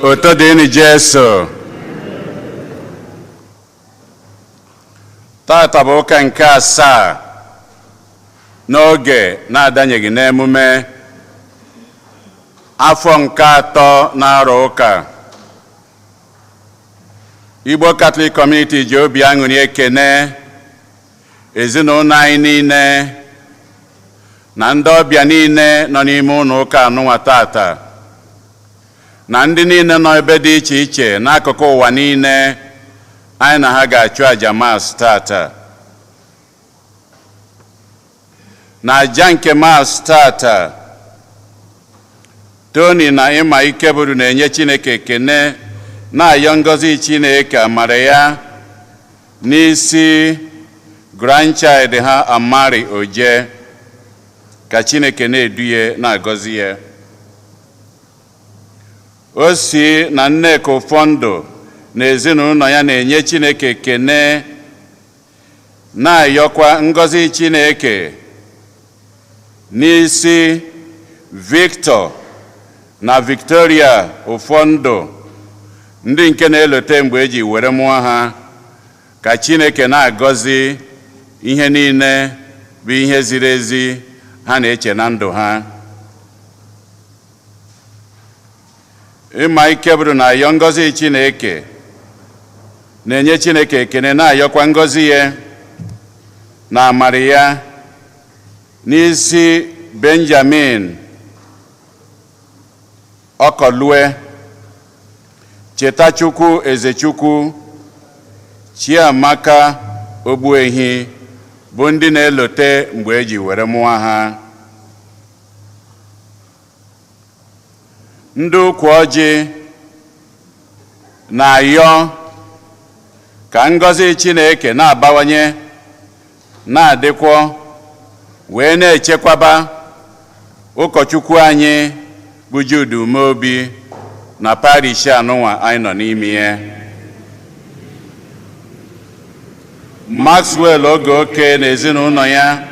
Otodini Jesu. Tata bụ ụka nke asaa n'oge na-adanyeghị n'emume afọ nke atọ n'arọ ụka. Igbo Catholic Community ji obi aṅụrị ekene ezinụlọ anyị niile na ndị ọbịa niile nọ n'ime ụlọ ụka anụnwa tata na ndị niile nọ ebe dị iche iche n'akụkụ ụwa niile anyị na ha ga-achụ aja Mass tata. Na aja nke Mass tata, Tony na Ịma Ikeburu na-enye Chineke ekene na-ayọ ngọzi Chineke amara ya n'isi grandchild ha Amari Oje, ka Chineke na-eduye na-agọzi ya. O si na Nneka Ụfọndụ na ezinụlọ ya na-enye Chineke ekene na-ayọkwa ngọzi Chineke n'isi Victor na Victoria Ụfọndụ, ndị nke na-elote mgbe eji were mụọ ha, ka Chineke na-agọzi ihe niile bụ ihe ziri ezi ha na-eche na ndụ ha. Ịma Ikeburu na-ayọ ngọzi Chineke, na-enye Chineke ekene na-ayọkwa ngọzi ya na amara ya n'isi Benjamin Ọkọlue, Chetachukwu Ezechukwu, Chiamaka Ogbuehi, bụ ndị na-elote mgbe eji were mụọ ha. Ndị ukwu ọjị na-ayọ ka ngọzi Chineke na-abawanye na-adịkwọ wee na-echekwaba ụkọchukwu anyị bụ Jude Umeobi na parish anụnwa anyị nọ n'ime ya. Maxwell Ogeoke na ezinụlọ ya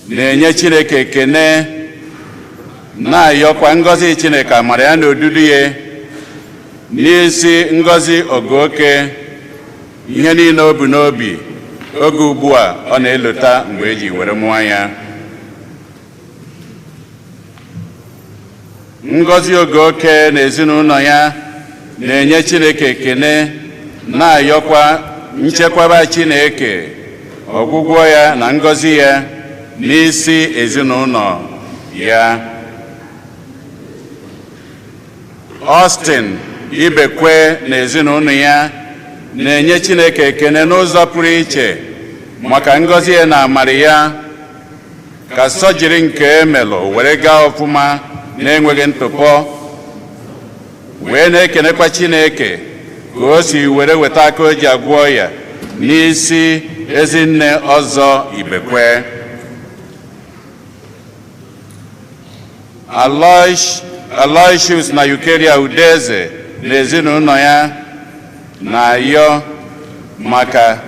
na-enye Chineke ekene na-ayọkwa ngọzi Chineke amara ya na odudu ya n'isi Ngozi Ogeoke, ihe niile o bu n'obi oge ugbu a ọ na-elota mgbe eji were mụọ ya. Ngozi Ogeoke na ezinụlọ ya na-enye Chineke ekene na-ayọkwa nchekwaba Chineke, ọgwụgwọ ya na ngọzi ya n'isi ezinụlọ ya. Austin Ibekwe na ezinụlọ ya na-enye Chineke ekene n'ụzọ pụrụ iche maka ngọzi ya na amara ya, ka sọjiri nke emelụ were gaa ọfụma na-enweghị ntụpọ, wee na-ekenekwa Chineke ka o si were weta aka o ji agwọ ya n'isi Ezinne Ọzọ Ibekwe. Aloysius na Eukeria Udeze na ezinụlọ ya na-ayọ maka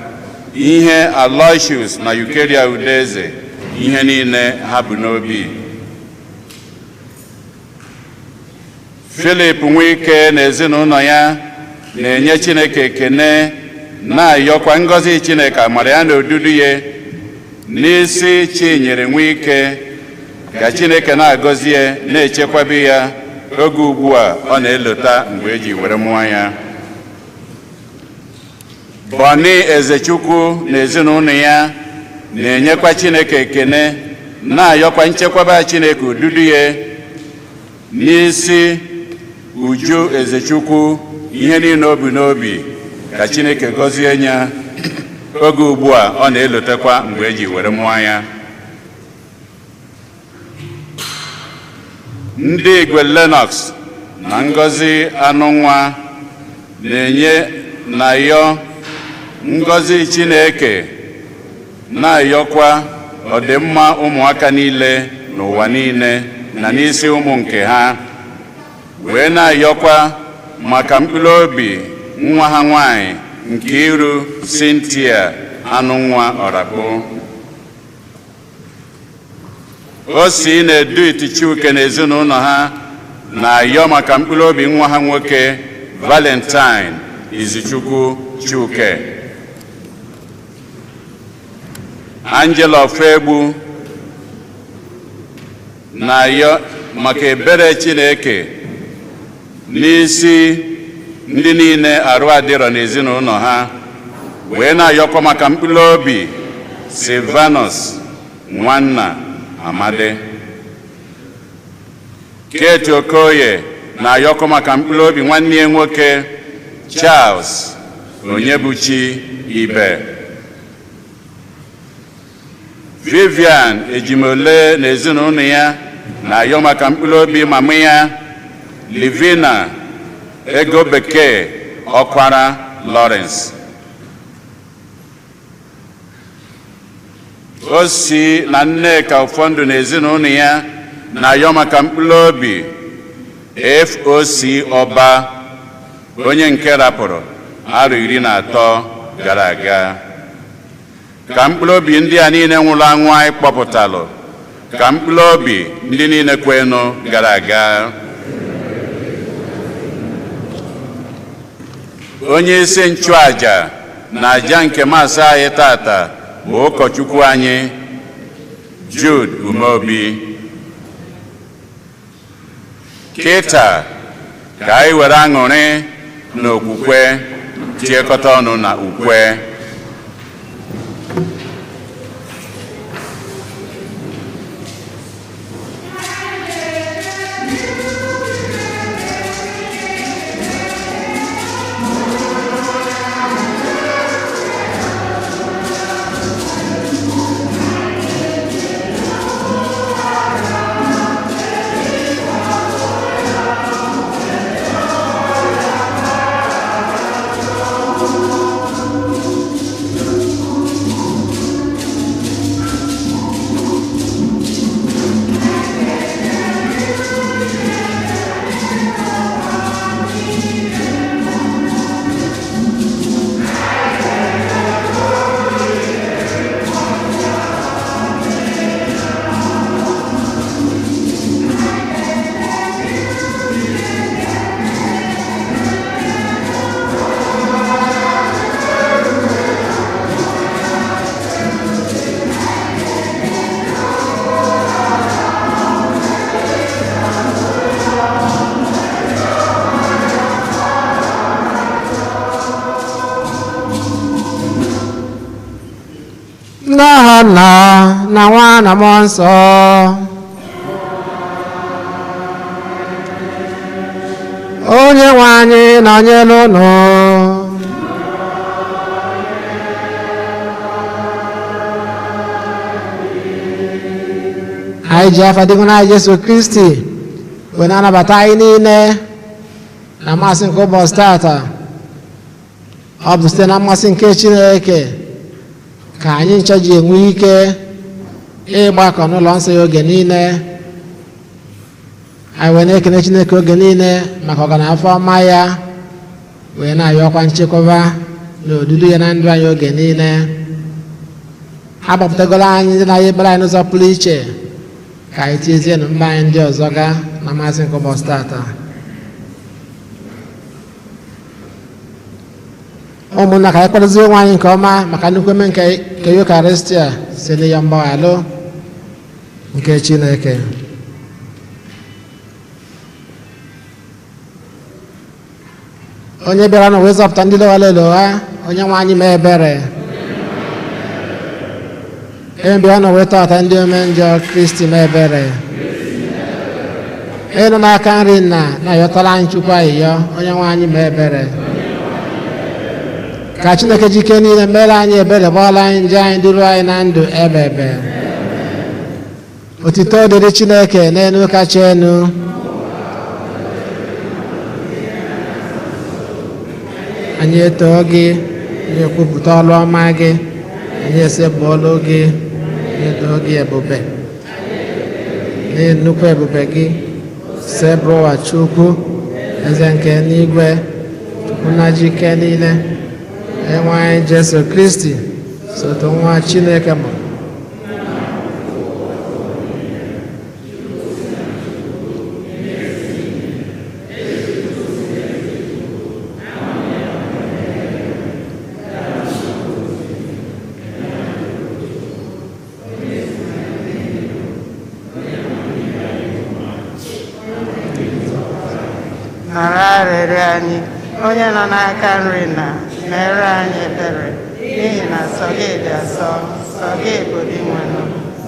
ihe Aloysius na Eukeria Udeze ihe niile ha bụ n'obi. Philip Nwike na ezinụlọ ya na-enye Chineke ekene na-ayọkwa ngọzi Chineke amara ya na odudu ya n'isi Chinyere Nwike, ka Chineke na-agọzi ya na-echekwabe ya oge ugbu a ọ na-elota mgbe eji were mụọ ya. Bonny Ezechukwu na ezinụlọ ya na-enyekwa Chineke ekene na-ayọkwa nchekwaba Chineke odudu ya n'isi Uju Ezechukwu, ihe niile o bu n'obi, ka Chineke gọzie ya oge ugbu a ọ na-elotekwa mgbe eji were mụọ ya. Ndị Igwe Lennox na Ngozi Anụnwa na-enye na-ayọ ngọzi Chineke na-ayọkwa ọdịmma ụmụaka niile n'ụwa niile na n'isi ụmụ nke ha, wee na-ayọkwa maka mkpụrụ obi nwa ha nwanyị Nkiru Cynthia Anụnwa Ọrakpụ. O si na-edu Itichuke na ezinụlọ ha na-ayọ maka mkpụrụ obi nwa ha nwoke Valentine Izuchukwu Chuke. Angela Fegbu na-ayọ maka ebere Chineke n'isi ndị niile arụ adịrọ n'ezinụlọ ha, wee na-ayọkwa maka mkpụrụ obi Silvanus Nwanna Amade. Kate Okoye na-ayọkwa maka mkpụrụ obi nwanne ya nwoke Charles Onyebuchi Ibe. Vivian Ejimole na ezinụlọ ya na-ayọ maka mkpụrụ obi mama ya Livina Ego Bekee Ọkwara Lawrence. Osi na Nneka Ụfọndụ na ezinụlọ ya na-ayọ maka mkpụrụ obi FOC Ọba, onye nke rapụrụ arọ 13 gara aga. Ka mkpụrụ obi ndị a niile nwụrụ anwụ anyị kpọpụtalụ, ka mkpụrụ obi ndị niile kwenụ gara aga. Onye isi nchụaja na aja nke maasị anyị tata bụ ụkọchukwu anyị Jude Umeobi. Kịta ka anyị were aṅụrị na okwukwe tiekọta ọnụ na ukwe. Nna na Nwa na Mmụọ Nsọ. Onye nwe anyị nọnyere unu. Anyị ji afa dịkwa na Jesu Kristi wee na-anabata anyị niile na mmasị nke ụbọchị tata. Ọ bụ site na mmasị nke Chineke ka anyị ncha ji enwe ike ịgbakọ n'ụlọ nsọ ya oge niile. Anyị wee na-ekene Chineke oge niile maka ọganafọ ọma ya, wee na-ayọkwa nchekwaba na odudu ya na ndụ anyị oge niile. Ha gbapụtagoro anyị ndị na-ayọ ekpere anyị n'ụzọ pụrụ iche ka anyị tiezie na mba anyị ndị ọzọ ga na mmasị nke ụbọchị tata. Ụmụnna, ka anyị kwadozie onwe anyị nke ọma maka nnukwu eme nke Eucharistia si n'ihe mgbaghalụ nke Chineke. Onye bịara n'ụwa ịzọpụta ndị lewara eloha, onye nwe anyị mee ebere. Onye bịara n'ụwa ịtọghata ndị ome njọ, Kristi mee ebere. Onye nọ n'aka nri nna na-ayọtara anyị Chukwu ayịyọ, onye nwe anyị mee ebere. Ka Chineke jike niile mere anyị ebere, gbaala anyị njọ anyị, duru anyị na ndụ ebe ebe. Otito dịrị Chineke n'elu kacha enu. Anyị etoo gị, anyị ekwupụta ọlụ ọma gị, anyị esebụọlụ gị, anyị etoo gị ebube. N'ihi nnukwu ebube gị, sebụrụ ụwa Chukwu, eze nke n'igwe, Chukwu na jike niile. Enwe anyị Jesu Kristi, sote nwa Chineke mụrụ. nara arịrịọ anyị onye nọ n'aka nri na mere anyị ebere n'ihi na sọ gị dị asọ sọ gị bụ dị nwenụ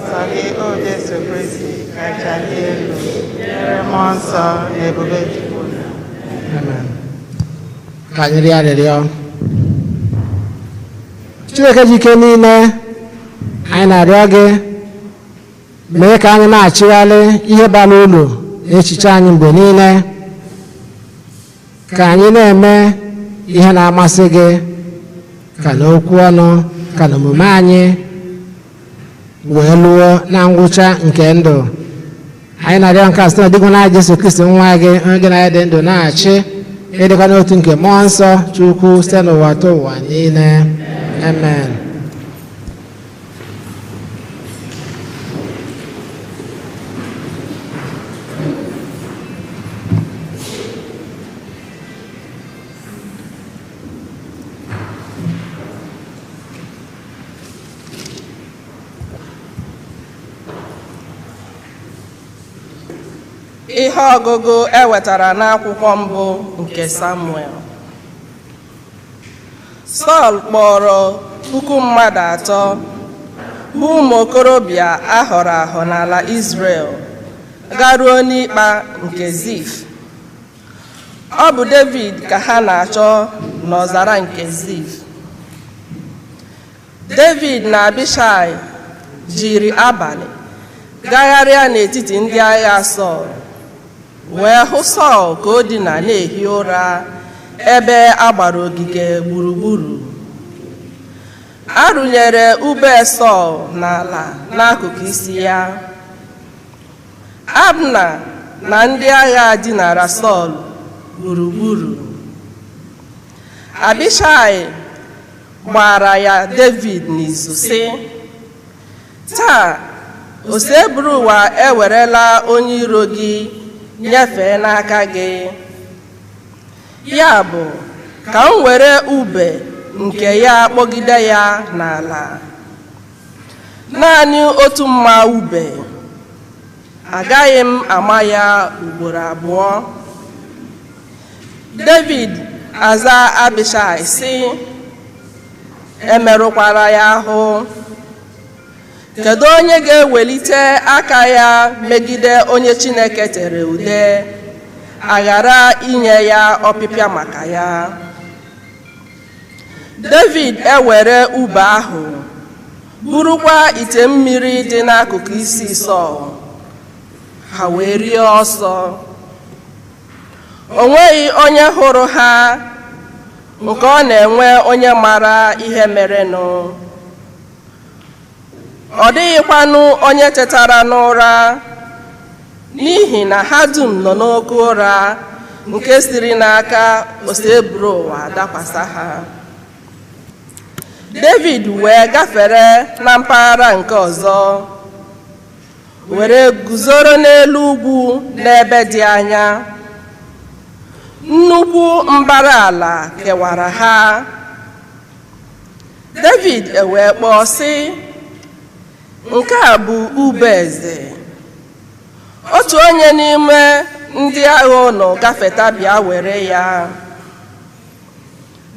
sọ gị o Jesu Kristi kacha dị elu nyere mmụọ nsọ na ebube Chukwu. Amen. Ka anyị rịọ arịrịọ. Chineke ji ike niile, anyị na-arịọ gị mee ka anyị na-achịgharị ihe bara uru echiche anyị mgbe niile, ka anyị na-eme ihe na-amasị gị, ka n'okwu ọnụ ka n'omume anyị wee lụọ na ngwụcha nke ndụ. Anyị na-arịọ nke a site n'ọdịgwu na Jesu Kristi nwa gị onye gị na ya dị ndụ na-achị ịdịkwa n'otu nke mmụọ nsọ Chukwu site n'ụwa tụ ụwa niile. Amen. Ihe ọgụgụ ewetara n'akwụkwọ mbụ nke Samuel. Sọl kpọrọ 3,000 bụ ụmụ okorobịa ahọrọ ahọ n'ala Izrel garuo n'ịkpa nke Zif. Ọ bụ David ka ha na-achọ n'ọzara nke Zif. David na Abishai jiri abalị gagharịa n'etiti ndị agha Sọl, wee hụ Sọl ka o dina na-ehi ụra ebe a gbara ogige gburugburu. A rụnyere ube Sọl n'ala n'akụkụ isi ya. Abna na ndị agha dinara Sọl gburugburu. Abishai gbara ya David n'izu sị, taa oseburu ụwa ewerela onye iro gị nyefee n'aka gị. Ya bụ ka m were ube nke ya kpọgide ya n'ala. Naanị otu mma ube, agaghị m ama ya ugboro abụọ. David aza Abishai sị, emerụkwara ya ahụ. Kedu onye ga-ewelite aka ya megide onye Chineke tere ude, aghara inye ya ọpịpịa maka ya? David ewere ube ahụ burukwa ite mmiri dị n'akụkụ isi Sọl, ha wee rie ọsọ. O nweghị onye hụrụ ha, nke ọ na-enwe onye mara ihe merenụ. Ọ dịghịkwanụ onye tetara n'ụra, n'ihi na ha dum nọ n'oke ụra nke siri n'aka oseburu ụwa dakwasa ha. David wee gafere na mpaghara nke ọzọ, were guzoro n'elu ugwu n'ebe dị anya. Nnukwu mbara ala kewara ha. David wee kpọọ sị, nke a bụ ube eze. Otu onye n'ime ndị agha ụnụ gafeta bịa were ya.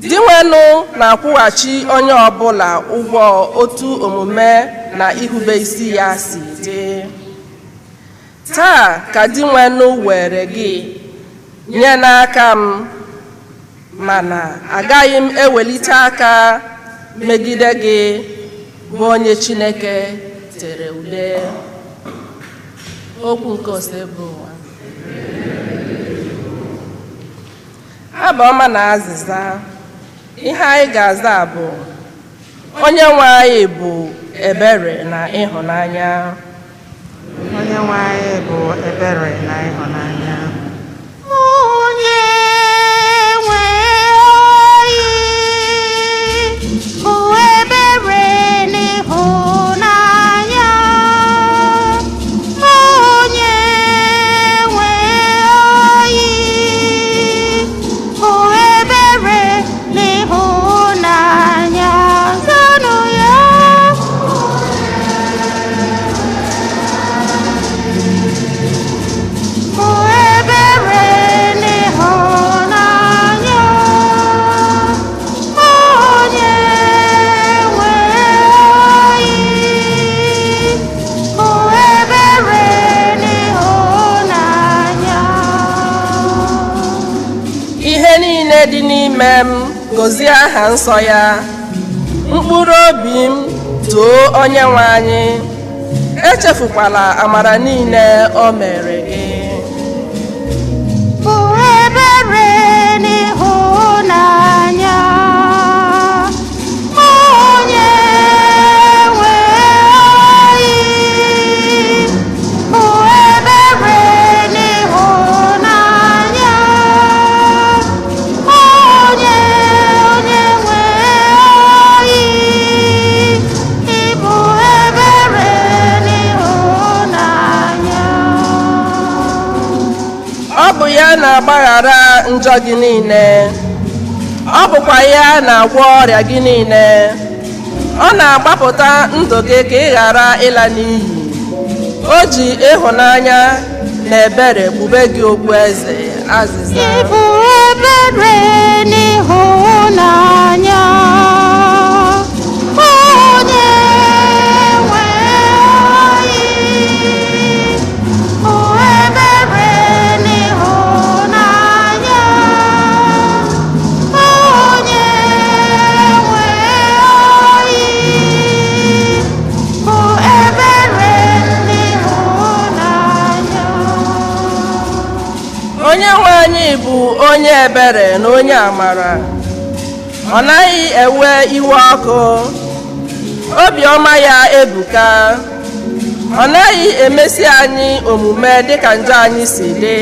Dinwenụ na-akwụghachi onye ọbụla ụgwọ otu omume na ihube isi ya si dị. Taa ka dinwenụ were gị nye n'aka m, mana agaghị m ewelite aka megide gị bụ onye Chineke tere ude. Okwu nke oseburu ụwa. Abụ ọma na azịza. Ihe anyị ga-aza bụ, onye nwe anyị bụ ebere na ịhụnanya. Onye nwe anyị bụ ebere na ịhụnanya. Onye nwe anyị bụ ebere na ịhụnanya. Onye nwe anyị bụ ebere na ịhụnanya. Zanụ ya. Bụ ebere niile dị n'ime m gọzie aha nsọ ya. Mkpụrụ obi m too Onyenwe anyị, echefukwala amara niile o mere gị. Bụ ebere n'ịhụnanya onye nwe anyị. Bụ ebere n'ịhụnanya onye nwe anyị. Ịbụ ebere n'ịhụnanya. Ọ bụ ya na-agbaghara njọ gị niile, ọ bụkwa ya na-agwọ ọrịa gị niile. Ọ na-agbapụta ndụ gị ka ị ghara ịla n'iyi. O ji ịhụnanya na ebere kpube gị okpueze azịza. Ịbụ ebere n'ịhụnanya onye nwe anyị. Bụ ebere n'ịhụnanya onye nwe anyị. Bụ ebere n'ịhụnanya. Onyenwe anyị bụ onye ebere na onye amara. Ọ naghị ewe iwe ọkụ. Obiọma ya ebuka. Ọ naghị emesi anyị omume dịka njọ anyị si dị.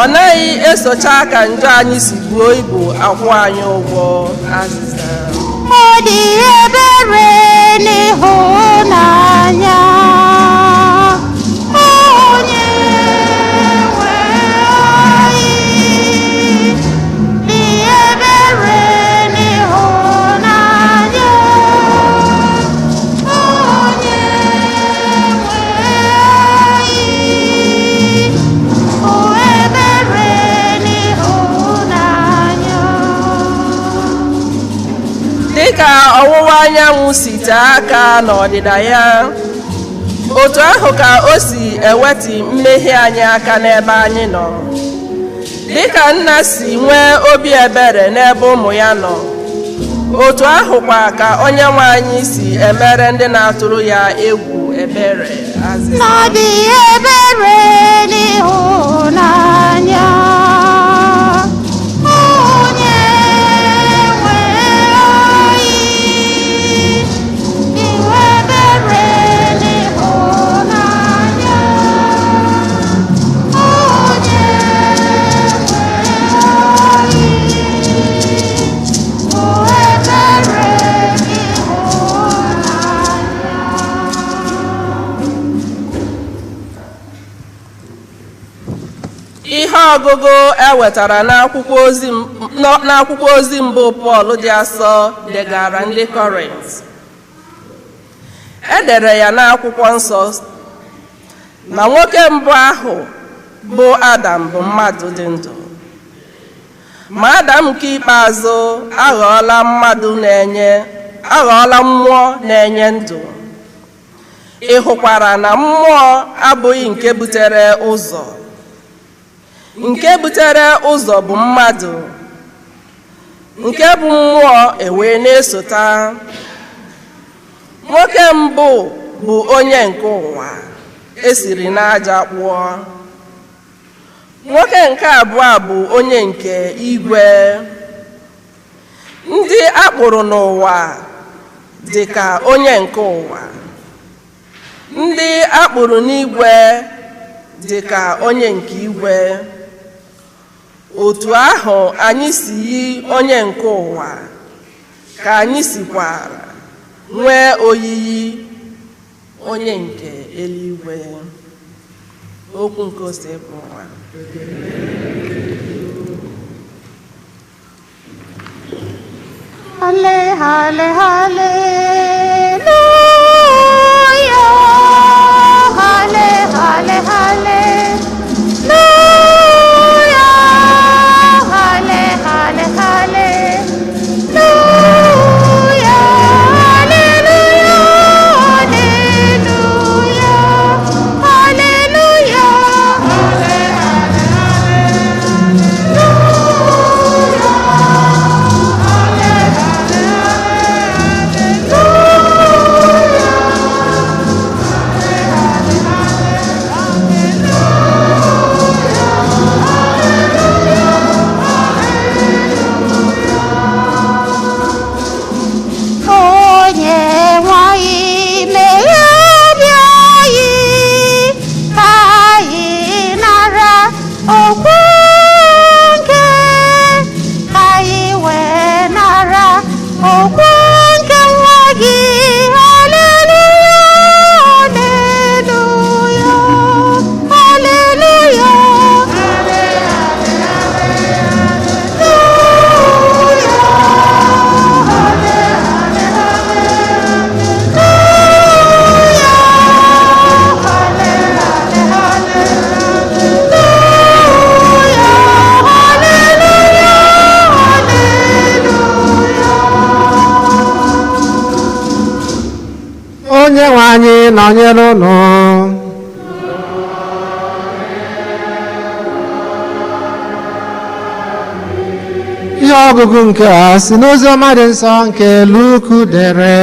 Ọ naghị esocha ka njọ anyị si buo ibu akwụ anyị ụgwọ azịza. Ọ dị ebere n'ịhụnanya onye nwe anyị. Dị ebere n'ịhụnanya onye nwe anyị. Bụ ebere n'ịhụnanya. Dịka ọwụwa anyanwụ si tee aka n'ọdịda ya, otu ahụ ka o si eweti mmehie anyị aka n'ebe anyị nọ. Dịka nna si nwee obi ebere n'ebe ụmụ ya nọ, otu ahụkwa ka Onyenwe anyị si emere ndị na-atụrụ ya egwu ebere azịza. Ọ dị ebere n'ịhụnanya onye nwe anyị. Dị ebere n'ịhụnanya onye nwe anyị. Bụ ebere n'ịhụnanya. Ihe ọgụgụ ewetara n'akwụkwọ ozi mbụ Pọl dị asọ degara ndị Kọrint. Edere ya n'akwụkwọ nsọ na nwoke mbụ ahụ bụ Adam bụ mmadụ dị ndụ, ma Adam nke ikpeazụ aghọọla mmụọ na-enye ndụ. Ị hụkwara na mmụọ abụghị nke butere ụzọ. Nke butere ụzọ bụ mmadụ, nke bụ mmụọ ewee na-esota. Nwoke mbụ bụ onye nke ụwa, esiri n'aja kpụọ. Nwoke nke abụọ bụ onye nke igwe. Ndị akpụrụ n'ụwa dị ka onye nke ụwa. Ndị akpụrụ n'igwe dị ka onye nke igwe. Otu ahụ anyị si yi onye nke ụwa ka anyị sikwara nwee oyiyi onye nke eluigwe. Okwu nke ose bụ nwa. Hale, hale, haleluya. Hale, hale, haleluya. Hale, hale, haleluya. Haleluya, haleluya. Hale, hale, haleluya. okwu nke ka anyị wee nara okwu nke nwa gị. Haleluya, haleluya, onye nwe anyị nọnyere unu. Ihe ọgụgụ nke a si n'ozi ọma dị nsọ nke Luku dere.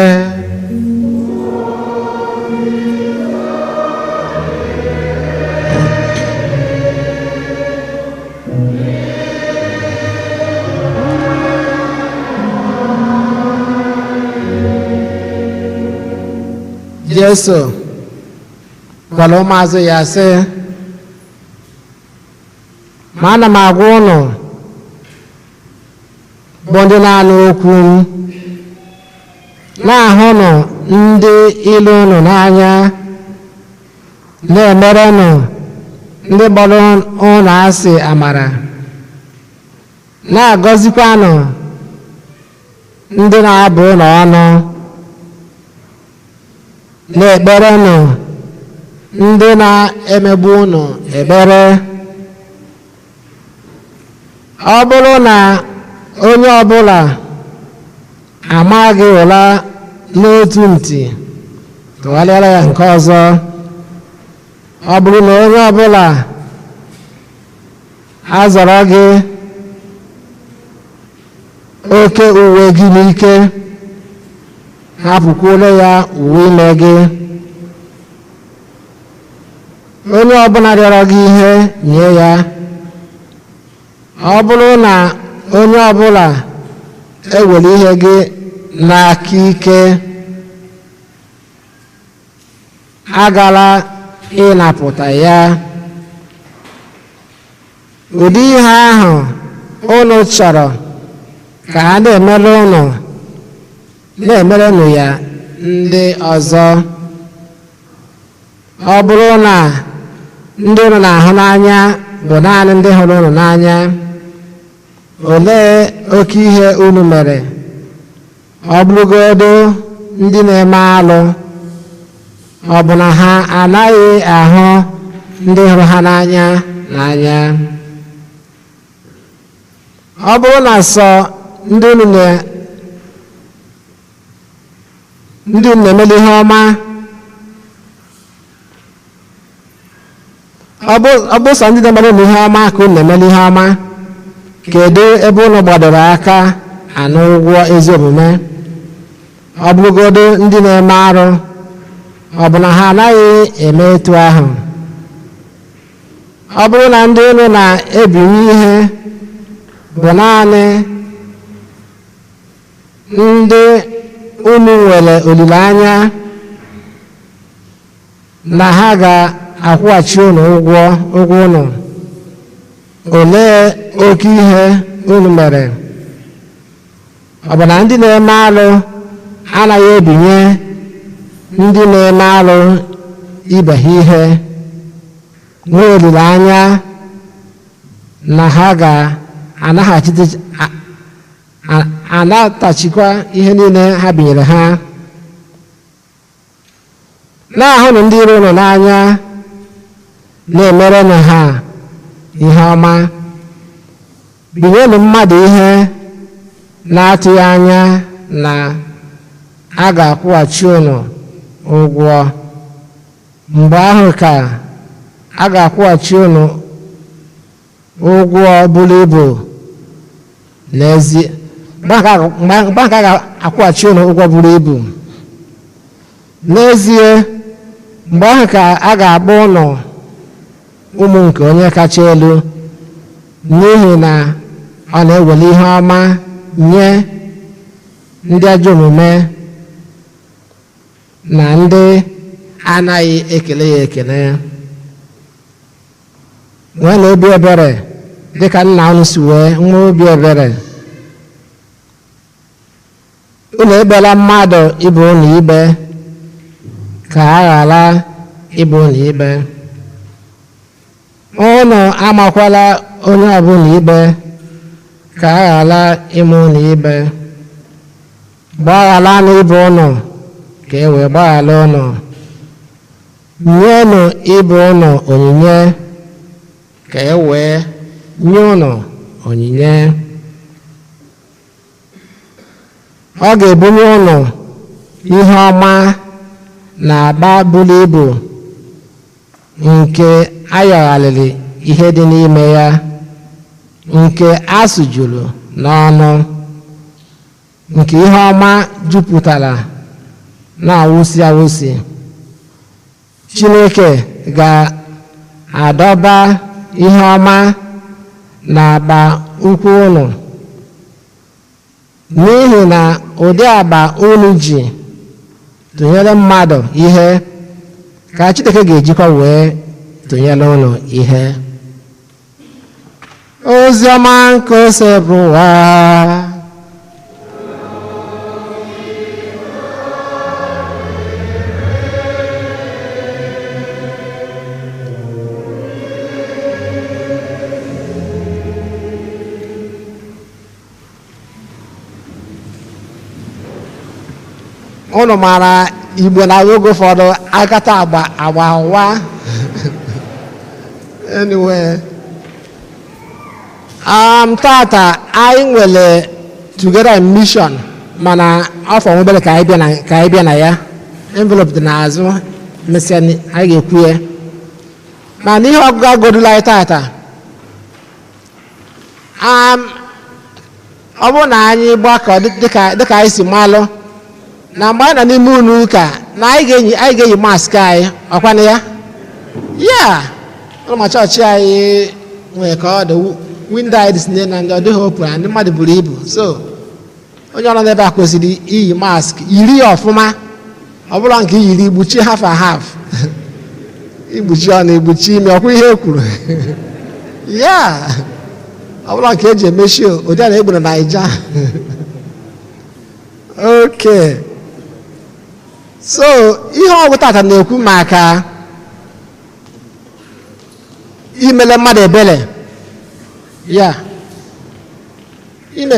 Jesu gwara ụmụazụ ya sị, ma ana m agwa unu bụ ndị na-anụ okwu m, na-ahụnụ ndị ilu unu n'anya, na-emerenụ ndị gbara unu asị amara, na-agọzikwanụ ndị na-abụ unu ọnụ, na-ekperenụ ndị na-emegbu unu ekpere. Ọ bụrụ na onye ọbụla amaghị ụra n'otu ntị, tụgharịara ya nke ọzọ. Ọ bụrụ na onye ọbụla azọrọ gị oke uwe gị n'ike, hapụkwuola ya uwe ime gị. Onye ọbụla rịọrọ gị ihe, nye ya. Ọ bụrụ na onye ọbụla ewere ihe gị n'aka ike, agala ịnapụta ya. Ụdị ihe ahụ unu chọrọ ka ha na-emere unu, na-emerenụ ya ndị ọzọ. Ọ bụrụ na ndị unu na-ahụ n'anya bụ naanị ndị hụrụ unu n'anya, olee oke ihe unu mere? Ọ bụrụgodu ndị na-eme alụ, ọ bụ na ha anaghị ahụ ndị hụrụ ha n'anya n'anya? Ọ bụrụ na sọ ndị unu na-emeli ihe ọma, ọ bụ sọ ndị na-emeli unu ihe ọma ka unu na-emeli ihe ọma, kedu ebe unu gbadoro aka anụ ụgwọ ezi omume? Ọ bụrụgodu ndị na-eme arụ, ọ bụ na ha anaghị eme etu ahụ? Ọ bụrụ na ndị unu na-ebinye ihe bụ naanị ndị unu nwere olileanya na ha ga-akwụghachi unu ụgwọ unu, olee oke ihe unu mere? Ọ bụ na ndị na-eme alụ anaghị ebinye ndị na-eme alụ ibe ha ihe, nwee olileanya na ha ga-anatachikwa ihe niile ha binyere ha? Na-ahụnụ ndị iro unu n'anya, na-emerenụ ha ihe ọma. Binyenụ mmadụ ihe na-atụghị anya na a ga-akwụghachi unu ụgwọ. Mgbe ahụ ka a ga-akwụghachi unu ụgwọ buru ibu n'ezie. Mgbe ahụ ka a ga-akwụghachi unu ụgwọ buru ibu n'ezie. Mgbe ahụ ka a ga-akpọ unu ụmụ nke onye kacha elu, n'ihi na ọ na-ewere ihe ọma nye ndị ajọ omume na ndị anaghị ekele ya ekele. nwee na obi ebere dịka nna unu si wee nwee obi ebere. Unu ekpela mmadụ ibe unu ikpe ka a ghara ibe unu ikpe. Unu amakwala onye ọbụla ikpe ka a ghara ime unu ikpe. Gbaghara n'ibe unu ka e wee gbaghara unu. Nyenụ ibe unu onyinye ka e wee nye unu onyinye. Ọ ga-ebunye unu ihe ọma na akpa buru ibu nke ayọgharịrị ihe dị n'ime ya, nke asụjuru n'ọnụ, nke ihe ọma jupụtara na-awụsi awụsi. Chineke ga-adọba ihe ọma n'akpa ukwu unu, n'ihi na ụdị akpa unu ji tụnyere mmadụ ihe ka Chineke ga-ejikwa wee tụnyere unu ihe. Ozi ọma nke ose bụ ụwa. Unu maara Igbo na oge ụfọdụ akata agba ụwa. Anyway, tata anyị nwere together in mission, mana afọ obere ka anyị bịa na ya. Envelope dị n'azụ, mesịa anyị ga-ekwu ya. Mana ihe ọgụgụ agodula anyị tata, ọ bụrụ na anyị gbakọ dịka anyị si malụ na mgbe anyị nọ n'ime ụlọ ụka na anyị ga-eyi mask anyị, ọkwana ya? Ya ụlọ chọọchị anyị nwere ka ọ dị windo anyị dị na ndị ọ dịghị open na ndị mmadụ buru ibu, so onye ọrụ n'ebe a kwesịrị iyi mask, yiri ya ọfụma. Ọ bụla nke yiri igbuchi half and half igbuchi ọnụ, igbuchi ime, ọkwa ihe e kwuru. Ya ọ bụla nke eji emechi ụdị a na-egbu na Naija. Okay, so ihe ọgwụ tata na-ekwu maka imele mmadụ ebere. Ya